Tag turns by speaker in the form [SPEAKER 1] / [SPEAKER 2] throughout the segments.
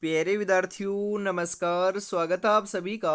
[SPEAKER 1] प्यारे विद्यार्थियों नमस्कार। स्वागत है आप सभी का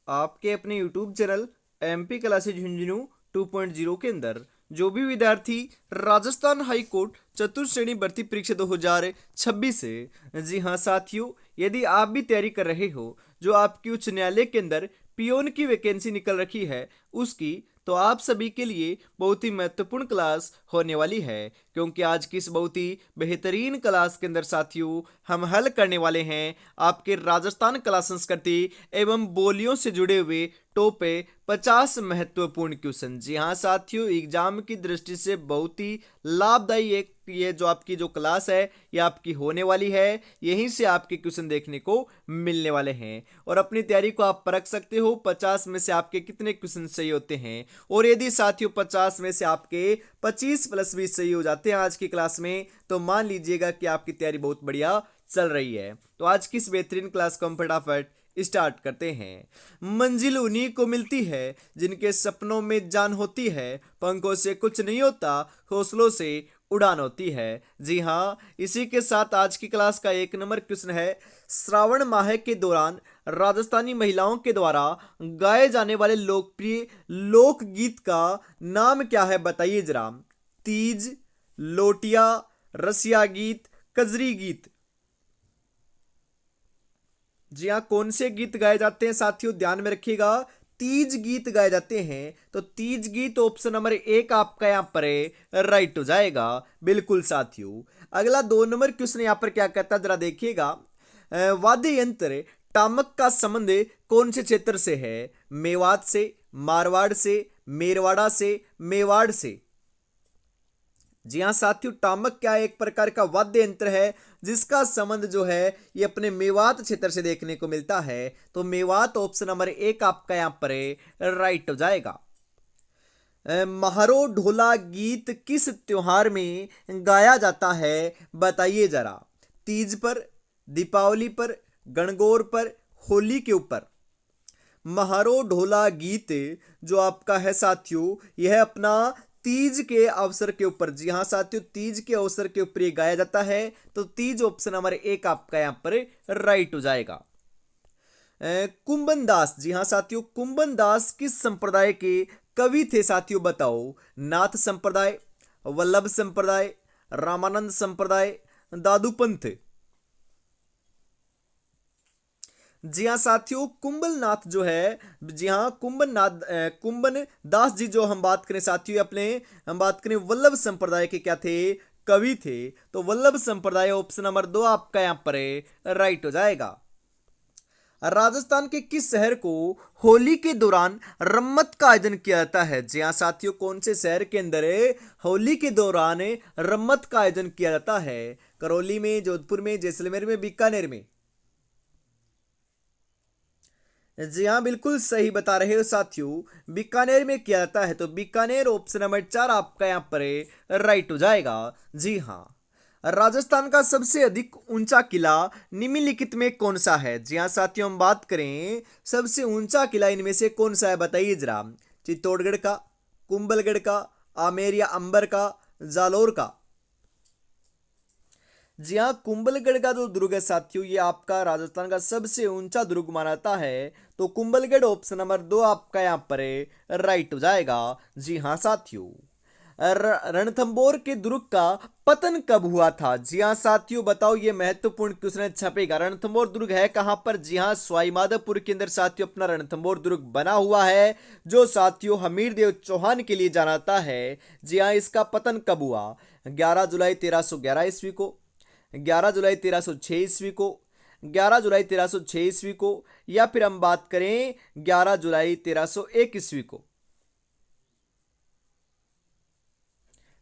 [SPEAKER 1] आपके अपने YouTube channel MP classes Jhunjhunu 2.0 के अंदर। जो भी विद्यार्थी राजस्थान हाई कोर्ट चतुर्थ श्रेणी भर्ती परीक्षा 2026 से, जी हाँ साथियों, यदि आप भी तैयारी कर रहे हो, जो आपकी उच्च न्यायालय के अंदर पियोन की वैकेंसी निकल रखी है उसकी, तो आप सभी के लिए बहुत ही महत्वपूर्ण क्लास होने वाली है। क्योंकि आज की इस बहुत ही बेहतरीन क्लास के अंदर साथियों हम हल करने वाले हैं आपके राजस्थान कला संस्कृति एवं बोलियों से जुड़े हुए टोपे 50 महत्वपूर्ण क्वेश्चन। जी हाँ साथियों, एग्जाम की दृष्टि से बहुत ही लाभदायी एक ये जो आपकी जो क्लास है ये आपकी होने वाली है। यहीं से आपके क्वेश्चन देखने को मिलने वाले हैं और अपनी तैयारी को आप परख सकते हो 50 में से आपके कितने क्वेश्चन सही होते हैं। और यदि साथियों 50 में से आपके 25 प्लस 20 सही हो जाते हैं आज की क्लास में, तो मान लीजिएगा कि आपकी तैयारी बहुत बढ़िया चल रही है। तो आज की इस बेहतरीन क्लास को हम फटाफट स्टार्ट करते हैं। मंजिल उन्हीं को मिलती है जिनके सपनों में जान होती है, पंखों से कुछ नहीं होता, हौसलों से उड़ान होती है। जी हाँ, इसी के साथ आज की क्लास का एक नंबर क्वेश्चन है, श्रावण माह के दौरान राजस्थानी महिलाओं के द्वारा गाए जाने वाले लोकप्रिय लोकगीत का नाम क्या है, बताइए जरा। तीज, लोटिया, रसिया गीत, कजरी गीत। जी हाँ, कौन से गीत गाए जाते हैं साथियों, ध्यान में रखिएगा। तीज गीत गाए जाते हैं। तो तीज गीत ऑप्शन नंबर एक आपका यहां पर राइट हो जाएगा। बिल्कुल साथियों। अगला 2 नंबर क्वेश्चन यहां पर क्या कहता है, जरा देखिएगा। वाद्य यंत्र टामक का संबंध कौन से क्षेत्र से है, मेवात से, मारवाड़ से, मेरवाड़ा से, मेवाड़ से। जी हाँ साथियों, टामक क्या है, एक प्रकार का वाद्य यंत्र है जिसका संबंध जो है ये अपने मेवात क्षेत्र से देखने को मिलता है। तो मेवात ऑप्शन नंबर एक आपका यहां पर राइट हो जाएगा। म्हारो ढोला गीत किस त्योहार में गाया जाता है, बताइए जरा। तीज पर, दीपावली पर, गणगौर पर, होली के ऊपर। म्हारो ढोला गीत जो आपका है साथियों, यह अपना तीज के अवसर के ऊपर, जी हाँ साथियों, तीज के अवसर के ऊपर ये गाया जाता है। तो तीज ऑप्शन नंबर एक आपका यहां पर राइट हो जाएगा। कुंभन दास, जी हाँ साथियों, कुंभन दास किस संप्रदाय के कवि थे साथियों, बताओ। नाथ संप्रदाय, वल्लभ संप्रदाय, रामानंद संप्रदाय, दादूपंथ। जी हाँ साथियों, कुंभलनाथ जो है, जी हाँ कुंभलनाथ, कुंभन दास जी जो हम बात करें साथियों अपने, हम बात करें वल्लभ संप्रदाय के क्या थे, कवि थे। तो वल्लभ संप्रदाय ऑप्शन नंबर दो आपका यहां पर राइट हो जाएगा। राजस्थान के किस शहर को होली के दौरान रम्मत का आयोजन किया जाता है। जी हाँ साथियों, कौन से शहर के अंदर होली के दौरान रम्मत का आयोजन किया जाता है। करौली में, जोधपुर में, जैसलमेर में, बीकानेर में। जी हाँ, बिल्कुल सही बता रहे हो साथियों, बीकानेर में किया जाता है। तो बीकानेर ऑप्शन नंबर चार आपका यहाँ पर राइट हो जाएगा। जी हाँ। राजस्थान का सबसे अधिक ऊंचा किला निम्नलिखित में कौन सा है। जी हाँ साथियों, हम बात करें सबसे ऊंचा किला इनमें से कौन सा है, बताइए जरा। चित्तौड़गढ़ का, कुंभलगढ़ का, आमेर या अंबर का, जालोर का। जी हाँ, कुंभलगढ़ का जो दुर्ग है साथियों, ये आपका राजस्थान का सबसे ऊंचा दुर्ग माना जाता है। तो कुंभलगढ़ ऑप्शन नंबर दो आपका यहाँ पर राइट हो जाएगा। जी हाँ साथियों। रणथंबोर के दुर्ग का पतन कब हुआ था। जी हाँ साथियों, बताओ, ये महत्वपूर्ण क्वेश्चन छपेगा। रणथंबोर दुर्ग है कहां पर, जी हाँ सवाईमाधोपुर के अंदर साथियों अपना रणथंबोर दुर्ग बना हुआ है, जो साथियों हमीर देव चौहान के लिए जाना जाता है। जी हाँ, इसका पतन कब हुआ, 11 जुलाई 1311 ईस्वी को, 11 जुलाई 1306 ईस्वी को, 11 जुलाई 1306 ईस्वी को, या फिर हम बात करें 11 जुलाई 1301 ईस्वी को।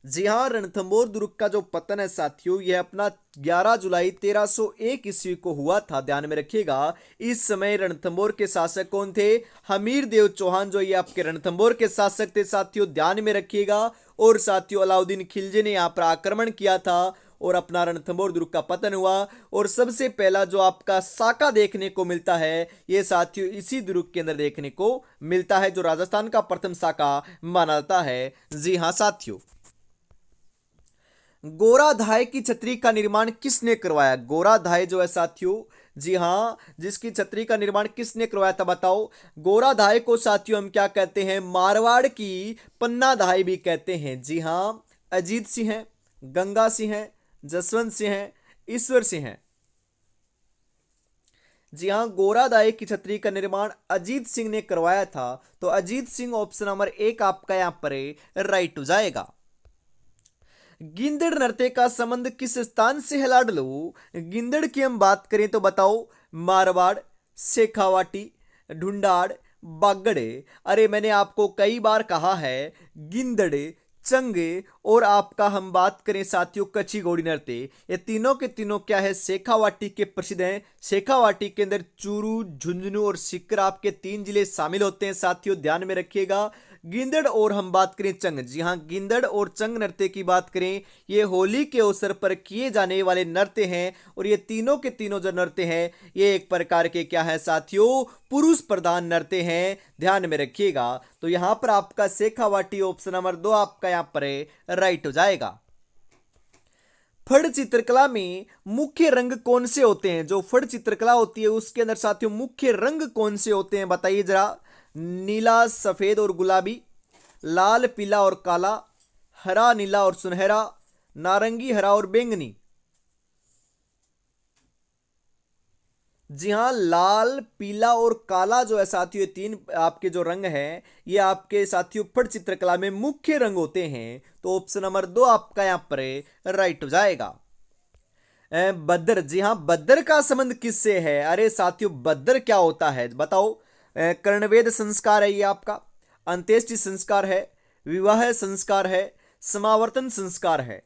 [SPEAKER 1] जी हाँ, रणथंबोर दुर्ग का जो पतन है साथियों, यह अपना 11 जुलाई 1301 ईस्वी को हुआ था, ध्यान में रखिएगा। इस समय रणथंबोर के शासक कौन थे, हमीर देव चौहान जो ये आपके रणथंबोर के शासक थे साथियों, ध्यान में रखिएगा। और साथियों अलाउद्दीन खिलजी ने यहाँ पर आक्रमण किया था और अपना रणथंबोर दुर्ग का पतन हुआ। और सबसे पहला जो आपका साका देखने को मिलता है, ये साथियों इसी दुर्ग के अंदर देखने को मिलता है, जो राजस्थान का प्रथम साका माना जाता है। जी हाँ साथियों। गोराधाय की छतरी का निर्माण किसने करवाया? गोराधाय जो है साथियों, जी हाँ, जिसकी छतरी का निर्माण किसने करवाया था बताओ? गोराधाय को साथियों हम क्या कहते हैं? मारवाड़ की पन्नाधाय भी कहते हैं। जी हाँ, अजीत सिंह है, गंगा सिंह है, जसवंत सिंह है, ईश्वर सिंह है। जी हाँ, गोराधाय की छतरी का निर्माण अजीत सिंह ने करवाया था। तो अजीत सिंह ऑप्शन नंबर एक आपका यहां पर राइट हो जाएगा। गिंदड़ नृत्य का संबंध किस स्थान से है लाडलो? गिंदड़ की हम बात करें तो बताओ, मारवाड़, शेखावाटी, ढूंढाड़, बागड़े। अरे मैंने आपको कई बार कहा है, गिंदड़, चंगे और आपका हम बात करें साथियों कच्ची घोड़ी नृत्य, ये तीनों के तीनों क्या है? शेखावाटी के प्रसिद्ध हैं। शेखावाटी के अंदर चूरू, झुंझुनू और सीकर आपके 3 जिले शामिल होते हैं साथियों, ध्यान में रखिएगा। गिंदड़ और हम बात करें चंग, जी हाँ, गिंदड़ और चंग नृत्य की बात करें, ये होली के अवसर पर किए जाने वाले नृत्य हैं। और ये तीनों के तीनों जो नृत्य हैं, ये एक प्रकार के क्या है साथियों? पुरुष प्रधान नृत्य हैं, ध्यान में रखिएगा। तो यहां पर आपका शेखावाटी ऑप्शन नंबर 2 आपका यहां पर राइट हो जाएगा। फड़ चित्रकला में मुख्य रंग कौन से होते हैं? जो फड़ चित्रकला होती है उसके अंदर साथियों मुख्य रंग कौन से होते हैं बताइए जरा? नीला, सफेद और गुलाबी, लाल, पीला और काला, हरा, नीला और सुनहरा, नारंगी, हरा और बैंगनी। जी हाँ, लाल, पीला और काला जो है साथियों, ये 3 आपके जो रंग हैं, ये आपके साथियों फट चित्रकला में मुख्य रंग होते हैं। तो ऑप्शन नंबर 2 आपका यहां पर राइट हो जाएगा। बद्र, जी हाँ, बद्र का संबंध किससे है? अरे साथियों, बद्र क्या होता है बताओ? कर्णवेद संस्कार है ये आपका, अंत्येष्टि संस्कार है, विवाह संस्कार है, समावर्तन संस्कार है।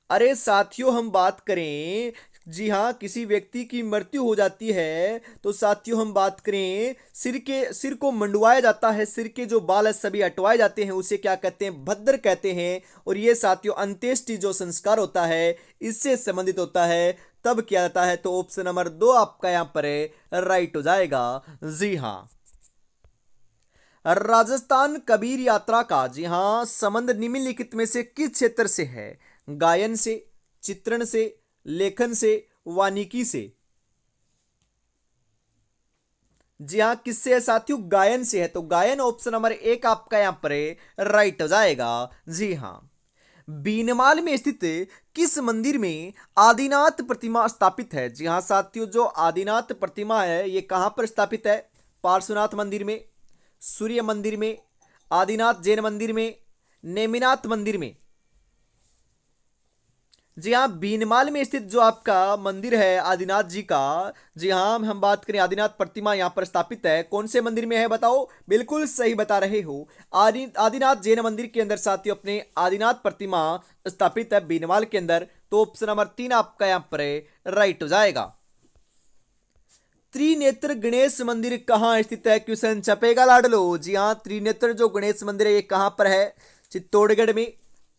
[SPEAKER 1] अरे साथियों हम बात करें, जी हाँ, किसी व्यक्ति की मृत्यु हो जाती है तो साथियों हम बात करें, सिर को मंडवाया जाता है, सिर के जो बाल है सभी हटवाए जाते हैं, उसे क्या कहते हैं? भद्र कहते हैं। और ये साथियों अंत्येष्टि जो संस्कार होता है इससे संबंधित होता है, तब किया जाता है। तो ऑप्शन नंबर 2 आपका यहां पर राइट हो जाएगा। जी हाँ, राजस्थान कबीर यात्रा का, जी हां, संबंध निम्नलिखित में से किस क्षेत्र से है? गायन से, चित्रण से, लेखन से, वानिकी से। जी हां, किससे है साथियों? गायन से है। तो गायन ऑप्शन नंबर 1 आपका यहां पर राइट हो जाएगा। जी हां, बीनमाल में स्थित किस मंदिर में आदिनाथ प्रतिमा स्थापित है? जी हां साथियों, जो आदिनाथ प्रतिमा है ये कहां पर स्थापित है? पार्श्वनाथ मंदिर में, सूर्य मंदिर में, आदिनाथ जैन मंदिर में, नेमिनाथ मंदिर में। जी हाँ, बीनमाल में स्थित जो आपका मंदिर है आदिनाथ जी का, जी हाँ, हम बात करें आदिनाथ प्रतिमा यहाँ पर स्थापित है, कौन से मंदिर में है बताओ? बिल्कुल सही बता रहे हो, आदिनाथ जैन मंदिर के अंदर साथियों अपने आदिनाथ प्रतिमा स्थापित है बीनमाल के अंदर। तो ऑप्शन नंबर 3 आपका यहाँ पर राइट हो जाएगा। त्रिनेत्र गणेश मंदिर कहाँ स्थित है? क्वेश्चन छपेगा लाडलो। जी हाँ, त्रिनेत्र जो गणेश मंदिर है ये कहां पर है? चित्तौड़गढ़ में,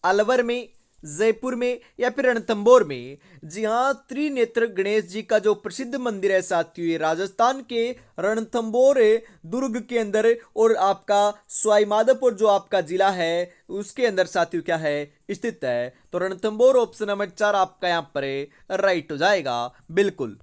[SPEAKER 1] अलवर में, जयपुर में या फिर रणथंभौर में? जी हाँ, त्रिनेत्र गणेश जी का जो प्रसिद्ध मंदिर है साथियों ये राजस्थान के रणथंभौर दुर्ग के अंदर और आपका सवाई माधोपुर जो आपका जिला है उसके अंदर साथियों क्या है? स्थित है। तो रणथंभौर ऑप्शन नंबर 4 आपका यहां पर राइट हो जाएगा। बिल्कुल।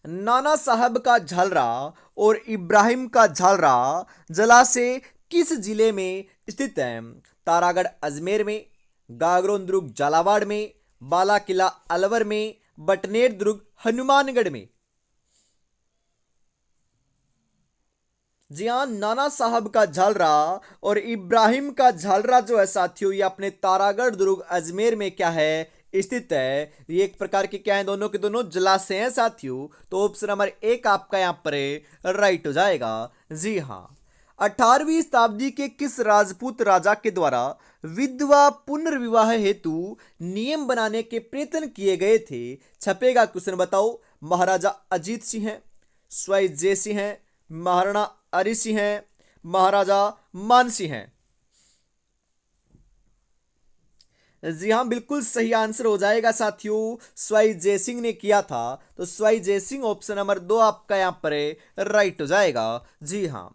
[SPEAKER 1] नाना साहब का झालरा और इब्राहिम का झालरा जलाशय किस जिले में स्थित है? तारागढ़ अजमेर में, गागरोन दुर्ग झालावाड़ में, बाला किला अलवर में, बटनेर दुर्ग हनुमानगढ़ में। जी हाँ, नाना साहब का झालरा और इब्राहिम का झालरा जो है साथियों ये अपने तारागढ़ दुर्ग अजमेर में क्या है? स्थित है। ये एक प्रकार के क्या है? दोनों के दोनों जलाशय हैं साथियों। तो ऑप्शन नंबर 1 आपका यहां पर राइट हो जाएगा। जी हाँ, 18वीं शताब्दी के किस राजपूत राजा के द्वारा विधवा पुनर्विवाह हेतु नियम बनाने के प्रयत्न किए गए थे? छपेगा क्वेश्चन बताओ। महाराजा अजीत सिंह है, स्वय जय सिंह है, महाराणा हरि सिंह हैं, महाराजा मान सिंह हैं। जी हाँ, बिल्कुल सही आंसर हो जाएगा साथियों, स्वाई जयसिंह ने किया था। तो स्वाई जयसिंह ऑप्शन नंबर 2 आपका यहां पर राइट हो जाएगा। जी हाँ,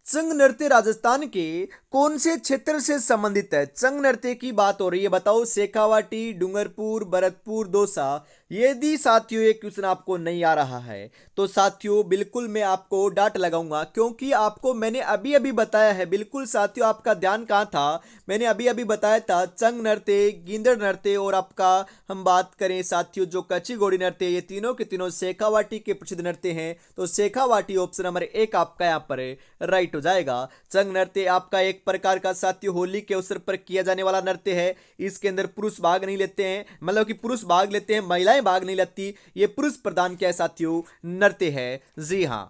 [SPEAKER 1] चंग नृत्य राजस्थान के कौन से क्षेत्र से संबंधित है? चंग नृत्य की बात हो रही है, बताओ। शेखावाटी, डूंगरपुर, भरतपुर, दौसा। यदि साथियों ये क्वेश्चन आपको नहीं आ रहा है तो साथियों बिल्कुल मैं आपको डांट लगाऊंगा, क्योंकि आपको मैंने अभी अभी बताया है। बिल्कुल साथियों, आपका ध्यान कहाँ था? मैंने अभी अभी बताया था चंग नृत्य, गिंदड़ नृत्य और आपका हम बात करें साथियों जो कच्ची घोड़ी नृत्य, ये तीनों के तीनों शेखावाटी के प्रसिद्ध नृत्य हैं। तो शेखावाटी ऑप्शन नंबर 1 आपका यहाँ पर राइट हो जाएगा। चंग नृत्य आपका एक प्रकार का साथियों होली के अवसर पर किया जाने वाला नृत्य है। इसके अंदर पुरुष भाग नहीं लेते हैं, मतलब कि पुरुष भाग लेते हैं, महिलाएं भाग नहीं लेती। ये पुरुष प्रधान क्या है साथियों? नृत्य है। जी हां।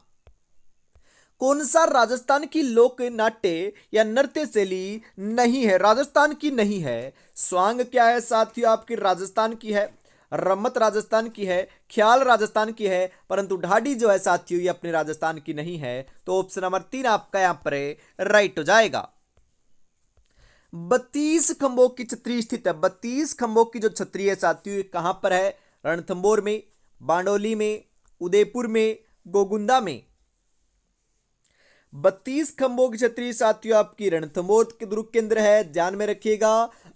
[SPEAKER 1] कौन सा राजस्थान की लोक नाट्य या नृत्य शैली नहीं है? राजस्थान की नहीं है। स्वांग क्या है साथियों? आपकी राजस्थान की है। रम्मत राजस्थान की है। ख्याल राजस्थान की है। परंतु ढाडी जो है साथियों ये अपने राजस्थान की नहीं है। तो ऑप्शन नंबर 3 आपका यहां पर राइट हो जाएगा। 32 खंभों की छतरी स्थित है। 32 खंभों की जो छतरी है साथियों कहां पर है? रणथंभौर में, बांडोली में, उदयपुर में, गोगुंदा में। 32 खंभों की छतरी साथियों आपकी रणथंभौर के दुर्ग के अंदर है, ध्यान में रखिएगा।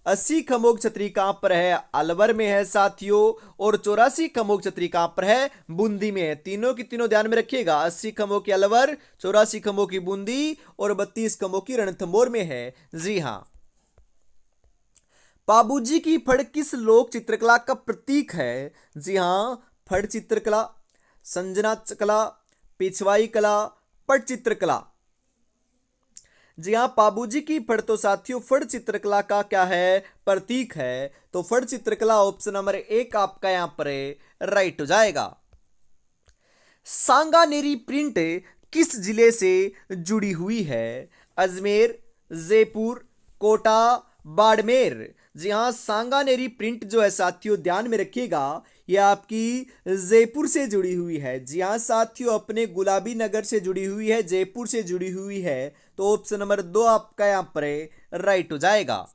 [SPEAKER 1] 80 खंभों की छतरी कहां पर है? अलवर में है साथियों। और 84 खंभों की छतरी कहां पर है? बूंदी में है। तीनों की तीनों ध्यान में रखिएगा। 80 खंभों की अलवर, 84 खंभों की बूंदी और 32 खंभों की रणथंभौर में है। जी हां। बाबूजी की फड़ किस लोक चित्रकला का प्रतीक है? जी हां, फड़ चित्रकला, संजना कला, पिछवाई कला, पट चित्रकला। जी हाँ, बाबूजी की फड़ तो साथियों फड़ चित्रकला का क्या है? प्रतीक है। तो फड़ चित्रकला ऑप्शन नंबर 1 आपका यहां पर राइट हो जाएगा। सांगानेरी प्रिंट किस जिले से जुड़ी हुई है? अजमेर, जयपुर, कोटा, बाड़मेर। जी हाँ, सांगानेरी प्रिंट जो है साथियों ध्यान में रखिएगा ये आपकी जयपुर से जुड़ी हुई है। जी हाँ साथियों, अपने गुलाबी नगर से जुड़ी हुई है, जयपुर से जुड़ी हुई है। तो ऑप्शन नंबर 2 आपका यहां पर राइट हो जाएगा।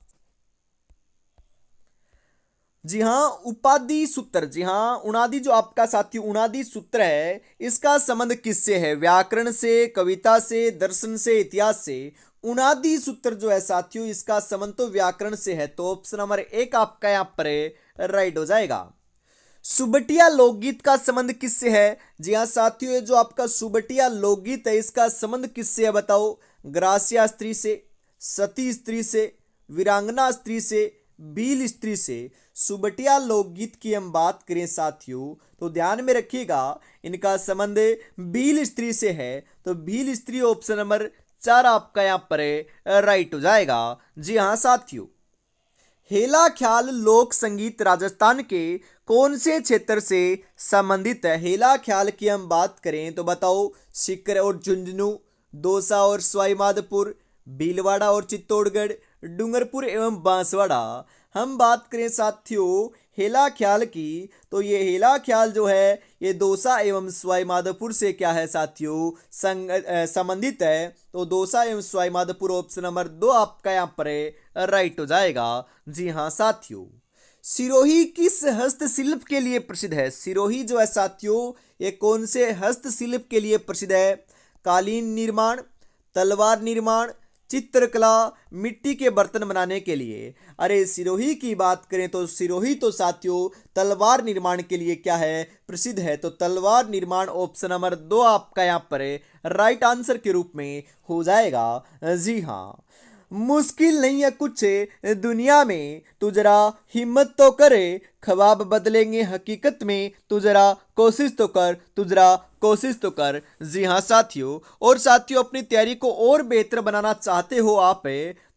[SPEAKER 1] जी हाँ, उपाधि सूत्र। जी हाँ, उनादि जो आपका साथी उनादि सूत्र है इसका संबंध किससे है? व्याकरण से, कविता से, दर्शन से, इतिहास से। उनादि सूत्र जो है साथियों इसका संबंध तो व्याकरण से है। तो ऑप्शन नंबर 1 आपका यहाँ पर राइट हो जाएगा। सुबटिया लोकगीत का संबंध किससे है? जी हाँ साथियों, ये जो आपका सुबटिया लोकगीत है इसका संबंध किससे है बताओ? ग्रासिया स्त्री से, सती स्त्री से, वीरांगना स्त्री से, भील स्त्री से। सुबटिया लोकगीत की हम बात करें साथियों तो ध्यान में रखिएगा इनका संबंध भील स्त्री से है। तो भील स्त्री ऑप्शन नंबर 4 आपका यहां पर राइट हो जाएगा। जी हाँ साथियों, हेला ख्याल लोक संगीत राजस्थान के कौन से क्षेत्र से संबंधित है? हेला ख्याल की हम बात करें तो बताओ सीकर और झुंझुनू, दौसा और सवाईमाधोपुर, भीलवाड़ा और चित्तौड़गढ़, डूंगरपुर एवं बांसवाड़ा। हम बात करें साथियों हेला ख्याल की तो ये हेला ख्याल जो है ये दौसा एवं सवाईमाधोपुर से क्या है साथियों? संबंधित है। तो दौसा एवं सवाईमाधोपुर ऑप्शन नंबर 2 आपका यहाँ पर राइट हो जाएगा। जी हाँ साथियों, सिरोही किस हस्तशिल्प के लिए प्रसिद्ध है? सिरोही जो है साथियों ये कौन से हस्तशिल्प के लिए प्रसिद्ध है? कालीन निर्माण, तलवार निर्माण, चित्रकला, मिट्टी के बर्तन बनाने के लिए। अरे सिरोही की बात करें तो सिरोही तो साथियों तलवार निर्माण के लिए क्या है? प्रसिद्ध है। तो तलवार निर्माण ऑप्शन नंबर 2 आपका यहाँ पर राइट आंसर के रूप में हो जाएगा। जी हाँ, मुश्किल नहीं है कुछ दुनिया में, तू जरा हिम्मत तो करे, ख्वाब बदलेंगे हकीकत में, तू जरा कोशिश तो कर, तू जरा कोशिश तो कर। जी हाँ साथियों, और साथियों अपनी तैयारी को और बेहतर बनाना चाहते हो आप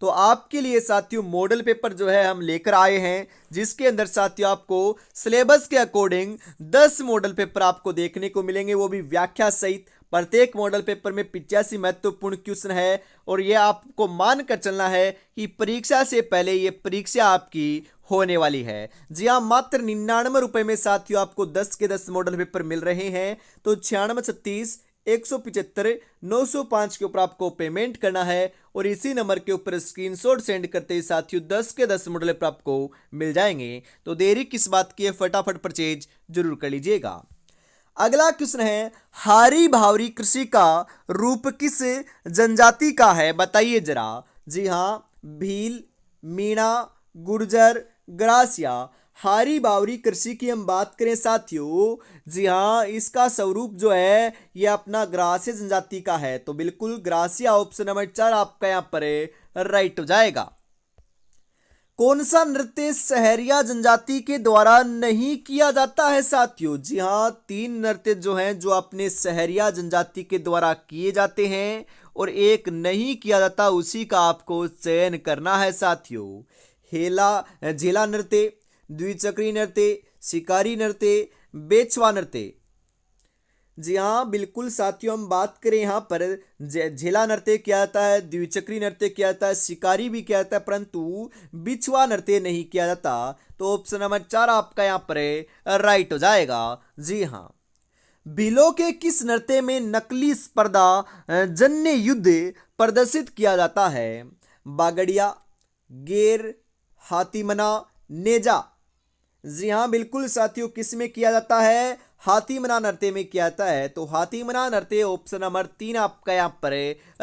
[SPEAKER 1] तो आपके लिए साथियों मॉडल पेपर जो है हम लेकर आए हैं, जिसके अंदर साथियों आपको सिलेबस के अकॉर्डिंग 10 मॉडल पेपर आपको देखने को मिलेंगे, वो भी व्याख्या सहित। प्रत्येक मॉडल पेपर में 85 महत्वपूर्ण क्वेश्चन है और यह आपको मान कर चलना है कि परीक्षा से पहले ये परीक्षा आपकी होने वाली है। जी हाँ, मात्र 99 रुपए में साथियों आपको 10 के 10 मॉडल पेपर मिल रहे हैं। तो 9636 175 905 के ऊपर आपको पेमेंट करना है और इसी नंबर के ऊपर स्क्रीनशॉट सेंड करते ही साथियों 10 के 10 मॉडल पेपर आपको मिल जाएंगे। तो देरी किस बात की है, फटाफट परचेज जरूर कर लीजिएगा। अगला क्वेश्चन है, हारी भावरी कृषि का रूप किस जनजाति का है, बताइए जरा। जी हाँ, भील, मीणा, गुर्जर, ग्रासिया। हारी बावरी कृषि की हम बात करें साथियों, जी हाँ, इसका स्वरूप जो है ये अपना ग्रासिया जनजाति का है। तो बिल्कुल ग्रासिया ऑप्शन नंबर 4 आपका यहाँ पर राइट हो जाएगा। कौन सा नृत्य सहरिया जनजाति के द्वारा नहीं किया जाता है साथियों? जी हाँ, 3 नृत्य जो हैं जो अपने सहरिया जनजाति के द्वारा किए जाते हैं और एक नहीं किया जाता, उसी का आपको चयन करना है साथियों। हेला झेला नृत्य, द्विचक्री नृत्य, शिकारी नृत्य, बेचवा नृत्य। जी हाँ, बिल्कुल साथियों, हम बात करें यहाँ पर झेला नृत्य किया जाता है, द्विचक्री नृत्य किया जाता है, शिकारी भी किया जाता है, परंतु बिछवा नृत्य नहीं किया जाता। तो ऑप्शन नंबर 4 आपका यहाँ पर राइट हो जाएगा। जी हाँ, भीलों के किस नृत्य में नकली स्पर्धा जन्य युद्ध प्रदर्शित किया जाता है? बागड़िया, गेर, हाथीमना, नेजा। जी हाँ, बिल्कुल साथियों, किस में किया जाता है? हाथीमना नृत्य में किया जाता है। तो हाथीमना नृत्य ऑप्शन नंबर 3 आपका यहाँ पर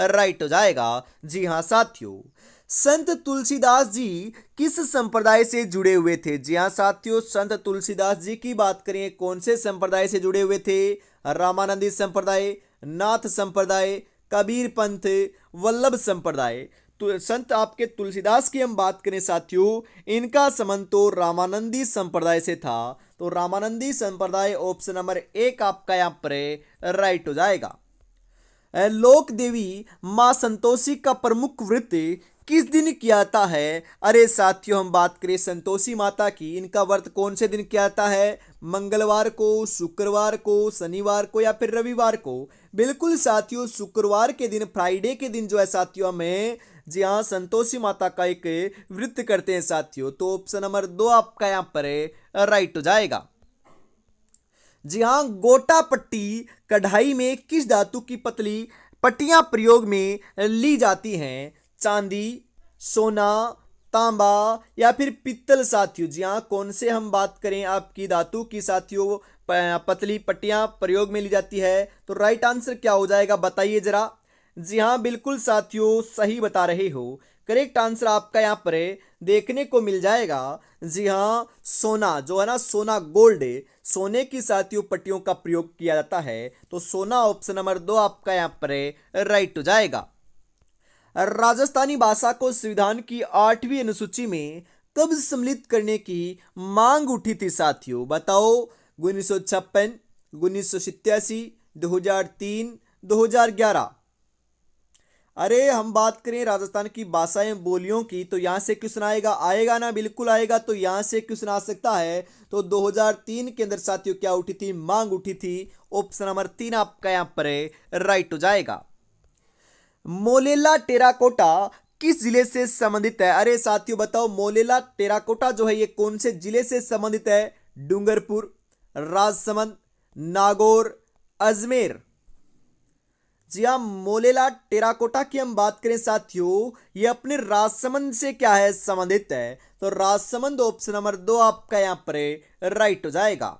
[SPEAKER 1] राइट हो जाएगा। जी हाँ साथियों, संत तुलसीदास जी किस संप्रदाय से जुड़े हुए थे? जी हाँ साथियों, संत तुलसीदास जी की बात करें, कौन से संप्रदाय से जुड़े हुए थे? रामानंदी संप्रदाय, नाथ संप्रदाय, कबीर पंथ, वल्लभ संप्रदाय। तो संत आपके तुलसीदास की हम बात करें साथियों, इनका संबंध तो रामानंदी संप्रदाय से था। तो रामानंदी संप्रदाय ऑप्शन नंबर 1 आपका यहाँ पर राइट हो जाएगा। लोक देवी माँ संतोषी का प्रमुख व्रत किस दिन किया जाता है? अरे साथियों, हम बात करें संतोषी माता की, इनका व्रत कौन से दिन किया जाता है? मंगलवार को, शुक्रवार को, शनिवार को या फिर रविवार को? बिल्कुल साथियों, शुक्रवार के दिन, फ्राइडे के दिन जो है साथियों हमें, जी हाँ, संतोषी माता का एक व्रत करते हैं साथियों। तो ऑप्शन नंबर 2 आपका यहाँ पर राइट हो जाएगा। जी हाँ, गोटा पट्टी कढ़ाई में किस धातु की पतली पट्टियां प्रयोग में ली जाती हैं? चांदी, सोना, तांबा या फिर पित्तल साथियों? जी हाँ, कौन से हम बात करें आपकी धातु की साथियों पतली पट्टियां प्रयोग में ली जाती है? तो राइट आंसर क्या हो जाएगा, बताइए जरा। जी हाँ, बिल्कुल साथियों, सही बता रहे हो। करेक्ट आंसर आपका यहाँ पर देखने को मिल जाएगा। जी हाँ, सोना जो है ना, सोना गोल्ड, सोने की साथियों पट्टियों का प्रयोग किया जाता है। तो सोना ऑप्शन नंबर 2 आपका यहाँ पर राइट हो जाएगा। राजस्थानी भाषा को संविधान की 8वीं अनुसूची में कब सम्मिलित करने की मांग उठी थी साथियों? बताओ। 1956, 1987, 2003, 2011। अरे हम बात करें राजस्थान की भाषाएं बोलियों की, तो यहाँ से क्वेश्चन आएगा ना, बिल्कुल आएगा। तो यहाँ से क्वेश्चन आ सकता है। तो 2003 के अंदर साथियों क्या उठी थी, मांग उठी थी। ऑप्शन नंबर 3 आपका यहाँ पर राइट हो जाएगा। मोलेला टेराकोटा किस जिले से संबंधित है? अरे साथियों बताओ, मोलेला टेराकोटा जो है ये कौन से जिले से संबंधित है? डूंगरपुर, राजसमंद, नागौर, अजमेर। जी हाँ, मोलेला टेराकोटा की हम बात करें साथियों, ये अपने राजसमंद से क्या है, संबंधित है। तो राजसमंद ऑप्शन नंबर 2 आपका यहाँ पर राइट हो जाएगा।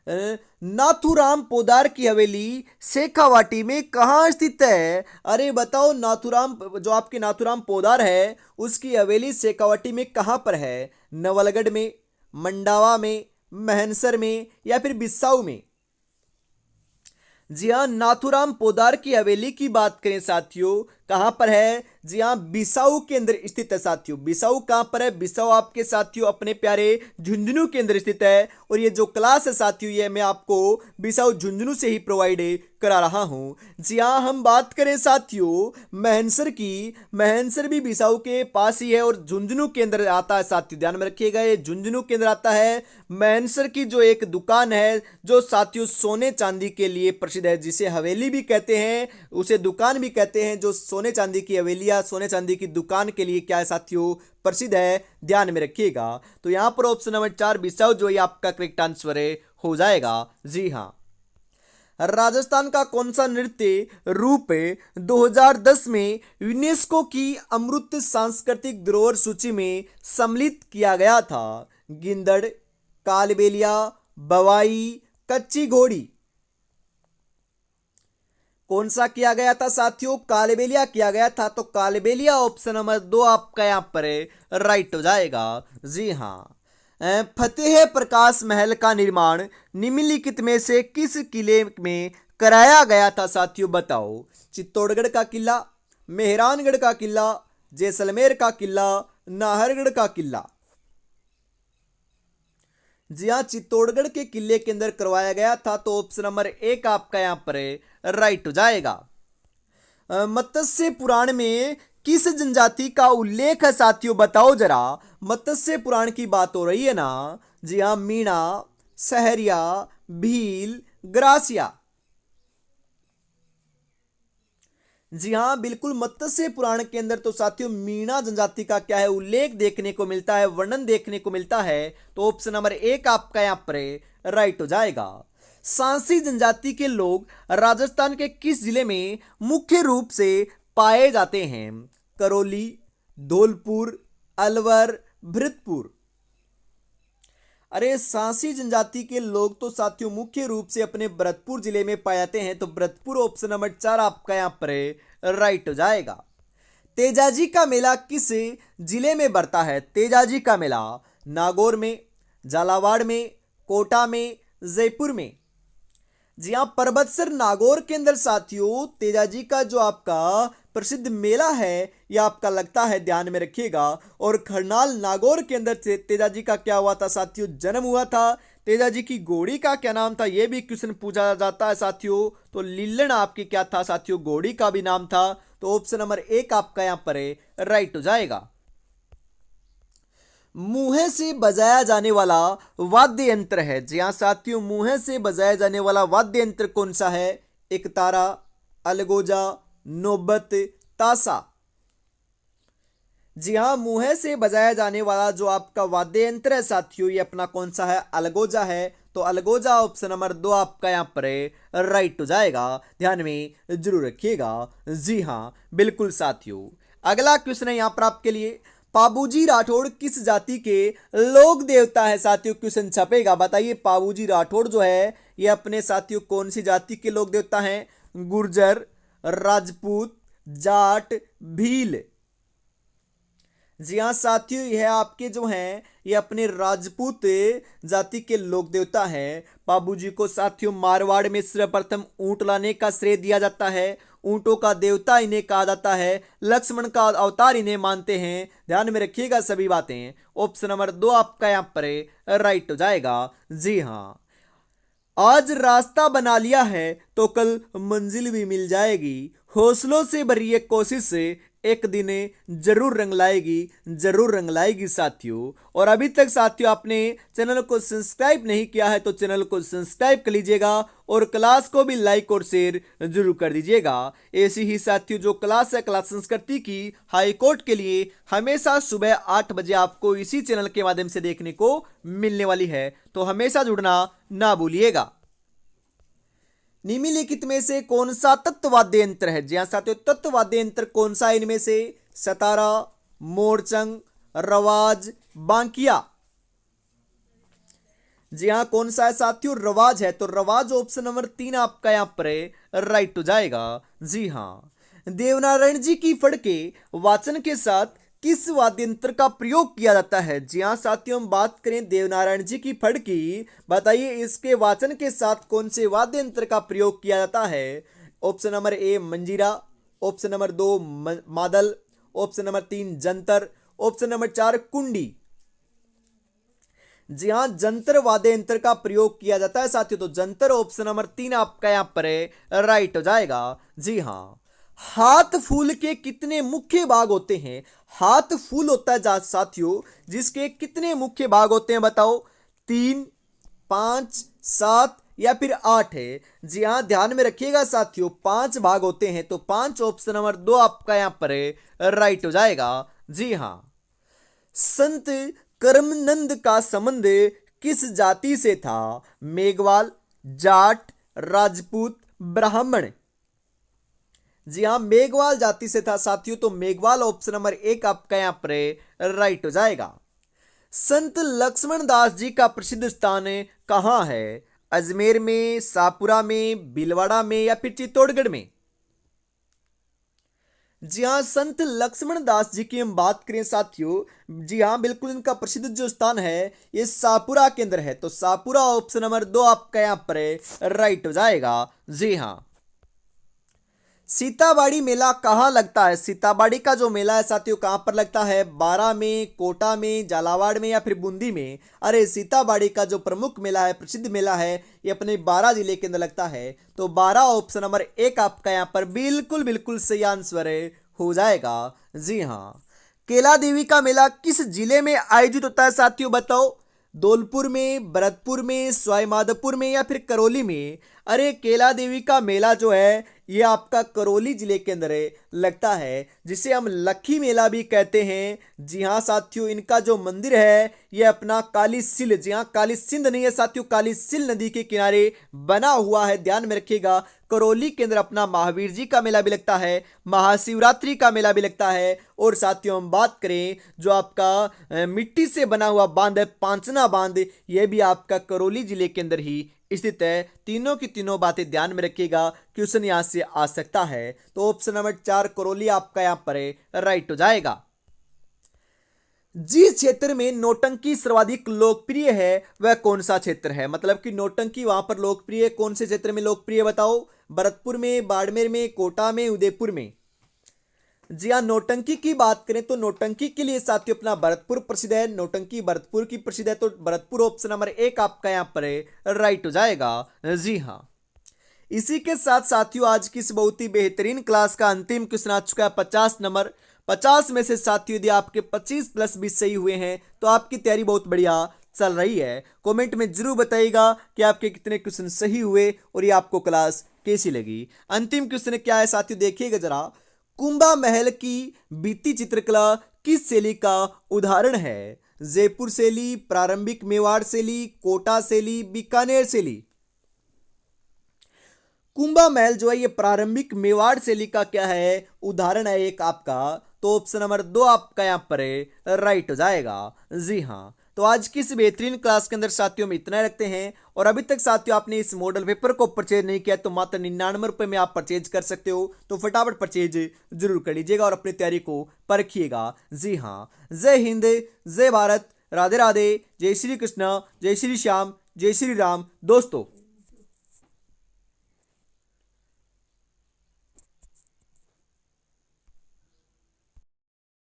[SPEAKER 1] नाथूराम पोदार की हवेली शेखावाटी में कहाँ स्थित है? अरे बताओ, नाथूराम जो आपके नाथूराम पोदार है उसकी हवेली शेखावाटी में कहाँ पर है? नवलगढ़ में, मंडावा में, महनसर में या फिर बिस्साऊ में? जी हाँ, नाथूराम पोदार की हवेली की बात करें साथियों, कहां पर है? जी हाँ, बिसाऊ के अंदर स्थित है साथियों। बिसाऊ कहां पर है? बिसाऊ आपके साथियों अपने प्यारे झुंझुनू के अंदर स्थित है। और ये जो क्लास है साथियों, ये मैं आपको बिसाऊ झुंझुनू से ही प्रोवाइड करा रहा हूं। जी हाँ, हम बात करें साथियों महनसर की, महनसर भी बिसाऊ के पास ही है और झुंझुनू के अंदर आता है साथियों, ध्यान में रखिएगा, ये झुंझुनू के अंदर आता है। महनसर की जो एक दुकान है जो साथियों सोने चांदी के लिए प्रसिद्ध है, जिसे हवेली भी कहते हैं, उसे दुकान भी कहते हैं, जो सोने चांदी की हवेलियां, सोने चांदी की दुकान के लिए क्या है साथियों, प्रसिद्ध है, ध्यान में रखिएगा। तो यहां पर ऑप्शन नंबर 4 बिसाऊ जो है आपका करेक्ट आंसर हो जाएगा। जी हां, राजस्थान का कौन सा नृत्य रूप 2010 में यूनेस्को की अमृत सांस्कृतिक धरोहर सूची में सम्मिलित किया गया था? गिंदड़, कालबेलिया, बवाई, कच्ची घोड़ी। कौन सा किया गया था साथियों? कालबेलिया किया गया था। तो कालबेलिया ऑप्शन नंबर 2 आपका यहाँ पर राइट हो जाएगा। जी हाँ। फतेह प्रकाश महल का निर्माण निम्नलिखित में से किस किले में कराया गया था साथियों? बताओ। चित्तौड़गढ़ का किला, मेहरानगढ़ का किला, जैसलमेर का किला, नाहरगढ़ का किला। जी हाँ, चित्तौड़गढ़ के किले के अंदर करवाया गया था। तो ऑप्शन नंबर 1 आपका यहाँ पर राइट हो जाएगा। मत्स्य पुराण में किस जनजाति का उल्लेख है साथियों? बताओ जरा। मत्स्य पुराण की बात हो रही है ना। जी हाँ, मीणा, सहरिया, भील, ग्रासिया। जी हाँ, बिल्कुल। मत्स्य पुराण के अंदर तो साथियों मीणा जनजाति का क्या है? उल्लेख देखने को मिलता है, वर्णन देखने को मिलता है। तो ऑप्शन नंबर 1 आपका यहाँ पर राइट हो जाएगा। सांसी जनजाति के लोग राजस्थान के किस जिले में मुख्य रूप से पाए जाते हैं? करौली, धौलपुर, अलवर, भरतपुर। अरे, सांसी जनजाति के लोग तो साथियों मुख्य रूप से अपने भरतपुर जिले में पाए जाते हैं। तो भरतपुर ऑप्शन नंबर 4 आपका यहाँ पर राइट हो जाएगा। तेजाजी का मेला किस जिले में बढ़ता है? तेजाजी का मेला नागौर में, झालावाड़ में, कोटा में, जयपुर में। जी हाँ, परबतसर नागौर के अंदर साथियों तेजाजी का जो आपका प्रसिद्ध मेला है यह आपका लगता है, ध्यान में रखिएगा। और खरनाल नागौर के अंदर तेजाजी का क्या हुआ था साथियों? जन्म हुआ था। तेजाजी की घोड़ी का क्या नाम था? यह भी क्वेश्चन पूछा जाता है साथियों। तो लीलन आपकी क्या था साथियों? घोड़ी का भी नाम था। तो ऑप्शन नंबर 1 आपका यहां पर राइट हो जाएगा। मुंह से बजाया जाने वाला वाद्य यंत्र है। जी हाँ साथियों, मुंह से बजाया जाने वाला वाद्य यंत्र कौन सा है? एक तारा, अलगोजा, नौबत, तासा। जी हाँ, मुंह से बजाया जाने वाला जो आपका वाद्य यंत्र है साथियों, ये अपना कौन सा है? अलगोजा है। तो अलगोजा ऑप्शन नंबर 2 आपका यहाँ पर राइट हो जाएगा। ध्यान में जरूर रखिएगा। जी हाँ बिल्कुल साथियों। अगला क्वेश्चन है यहाँ पर आपके लिए। पाबूजी राठौड़ किस जाति के लोक देवता है साथियों? क्वेश्चन छपेगा, बताइए। पाबूजी राठौड़ जो है ये अपने साथियों कौन सी जाति के लोक देवता हैं? गुर्जर, राजपूत, जाट, भील। जी हाँ साथियों, यह आपके जो हैं ये अपने राजपूत जाति के लोक देवता हैं। पाबूजी को साथियों मारवाड़ में सर्वप्रथम ऊंट लाने का श्रेय दिया जाता है। ऊंटों का देवता इन्हें कहा जाता है। लक्ष्मण का अवतार इन्हें मानते हैं। ध्यान में रखिएगा सभी बातें। ऑप्शन नंबर 2 आपका यहाँ पर राइट हो जाएगा। जी हाँ, आज रास्ता बना लिया है तो कल मंजिल भी मिल जाएगी। हौसलों से भरी एक कोशिश से एक दिन जरूर रंग लाएगी, जरूर रंग लाएगी साथियों। और अभी तक साथियों आपने चैनल को सब्सक्राइब नहीं किया है तो चैनल को सब्सक्राइब कर लीजिएगा और क्लास को भी लाइक और शेयर जरूर कर दीजिएगा। ऐसी ही साथियों जो क्लास है क्लास संस्कृति की हाई कोर्ट के लिए हमेशा सुबह 8 बजे आपको इसी चैनल के माध्यम से देखने को मिलने वाली है, तो हमेशा जुड़ना ना भूलिएगा। निम्नलिखित में से कौन सा तत्ववाद्य यंत्र है? जी हाँ साथियों, तत्ववाद्य यंत्र कौन सा है इनमें से? सतारा, मोरचंग, रवाज, बांकिया। जी हाँ, कौन सा है साथियों? रवाज है। तो रवाज ऑप्शन नंबर 3 आपका यहाँ पर राइट हो जाएगा। जी हाँ, देवनारायण जी की फड़के वाचन के साथ किस वाद्य यंत्र का प्रयोग किया जाता है? जी हाँ साथियों, हम बात करें देवनारायण जी की फड़ की, बताइए इसके वाचन के साथ कौन से वाद्य यंत्र का प्रयोग किया जाता है? ऑप्शन नंबर ए मंजीरा, ऑप्शन नंबर 2 मादल, option number 3 Jantar, option number 4 कुंडी। जी हाँ, जंतर वाद्य यंत्र का प्रयोग किया जाता है साथियों। तो जंतर ऑप्शन नंबर 3 आपका यहाँ पर राइट हो जाएगा। जी हाँ, हाथ फूल के कितने मुख्य भाग होते हैं? हाथ फूल होता है साथियों जिसके कितने मुख्य भाग होते हैं? बताओ। 3, 5, 7 या फिर 8 है? जी हाँ, ध्यान में रखिएगा साथियों 5 भाग होते हैं। तो 5 ऑप्शन नंबर 2 आपका यहाँ पर राइट हो जाएगा। जी हाँ, संत कर्मनंद का संबंध किस जाति से था? मेघवाल, जाट, राजपूत, ब्राह्मण। जी हाँ, मेघवाल जाति से था साथियों। तो मेघवाल ऑप्शन नंबर 1 आपका यहाँ पर राइट हो जाएगा। संत लक्ष्मण दास जी का प्रसिद्ध स्थान कहाँ है? अजमेर में, शाहपुरा में, भीलवाड़ा में या फिर चित्तौड़गढ़ में? जी हाँ, संत लक्ष्मण दास जी की हम बात करें साथियों, जी हाँ बिल्कुल, इनका प्रसिद्ध जो स्थान है ये सापुरा के अंदर है। तो सापुरा ऑप्शन नंबर 2 आपका यहाँ पर राइट हो जाएगा। जी हाँ। सीताबाड़ी मेला कहाँ लगता है? सीताबाड़ी का जो मेला है साथियों कहाँ पर लगता है? बारा में, कोटा में, झालावाड़ में या फिर बूंदी में? अरे सीताबाड़ी का जो प्रमुख मेला है, प्रसिद्ध मेला है, ये अपने बारा जिले के अंदर लगता है। तो बारा ऑप्शन नंबर 1 आपका यहाँ पर बिल्कुल बिल्कुल सही आंसर हो जाएगा। जी हाँ। केला देवी का मेला किस जिले में आयोजित होता है साथियों, बताओ? धौलपुर में, भरतपुर में, सवाईमाधोपुर में या फिर करौली में? अरे केला देवी का मेला जो है ये आपका करौली जिले के अंदर लगता है, जिसे हम लखी मेला भी कहते हैं। जी हाँ साथियों, इनका जो मंदिर है ये अपना काली सिल, जी हाँ काली सिंध नहीं है साथियों, काली सिल नदी के किनारे बना हुआ है, ध्यान में रखिएगा। करौली के अंदर अपना महावीर जी का मेला भी लगता है, महाशिवरात्रि का मेला भी लगता है। और साथियों हम बात करें जो आपका मिट्टी से बना हुआ बांध है, पांचना बांध, ये भी आपका करौली जिले के अंदर ही स्थित है। तीनों की तीनों बातें ध्यान में रखिएगा, क्वेश्चन यहां से आ सकता है। तो ऑप्शन नंबर 4 करौली आपका यहां पर राइट हो जाएगा। जिस क्षेत्र में नौटंकी सर्वाधिक लोकप्रिय है वह कौन सा क्षेत्र है? मतलब कि नौटंकी वहां पर लोकप्रिय कौन से क्षेत्र में लोकप्रिय, बताओ? भरतपुर में, बाड़मेर में, कोटा में, उदयपुर में? जी हाँ, नौटंकी की बात करें तो नौटंकी के लिए साथियों अपना भरतपुर प्रसिद्ध है, नौटंकी भरतपुर की प्रसिद्ध है। तो भरतपुर ऑप्शन नंबर 1 आपका यहाँ पर राइट हो जाएगा। जी हाँ। इसी के साथ साथियों आज की इस बहुत ही बेहतरीन क्लास का अंतिम क्वेश्चन आ चुका है 50 नंबर। 50 में से साथियों यदि आपके 25 प्लस 20 सही हुए हैं तो आपकी तैयारी बहुत बढ़िया चल रही है। कमेंट में जरूर बताइएगा कि आपके कितने क्वेश्चन सही हुए और ये आपको क्लास कैसी लगी। अंतिम क्वेश्चन क्या है साथियों, देखिएगा जरा। कुंभा महल की भित्ति चित्रकला किस शैली का उदाहरण है? जयपुर शैली, प्रारंभिक मेवाड़ शैली, कोटा शैली, बीकानेर शैली? कुंभा महल जो है ये प्रारंभिक मेवाड़ शैली का क्या है, उदाहरण है एक आपका। तो ऑप्शन नंबर 2 आपका यहाँ पर राइट हो जाएगा। जी हाँ। तो आज की इस बेहतरीन क्लास के अंदर साथियों में इतना रखते हैं। और अभी तक साथियों आपने इस मॉडल पेपर को परचेज नहीं किया तो मात्र 99 रुपए में आप परचेज कर सकते हो। तो फटाफट परचेज जरूर कर लीजिएगा और अपनी तैयारी को परखिएगा। जी हाँ। जय हिंद, जय भारत, राधे राधे, जय श्री कृष्ण, जय श्री श्याम, जय श्री राम दोस्तों।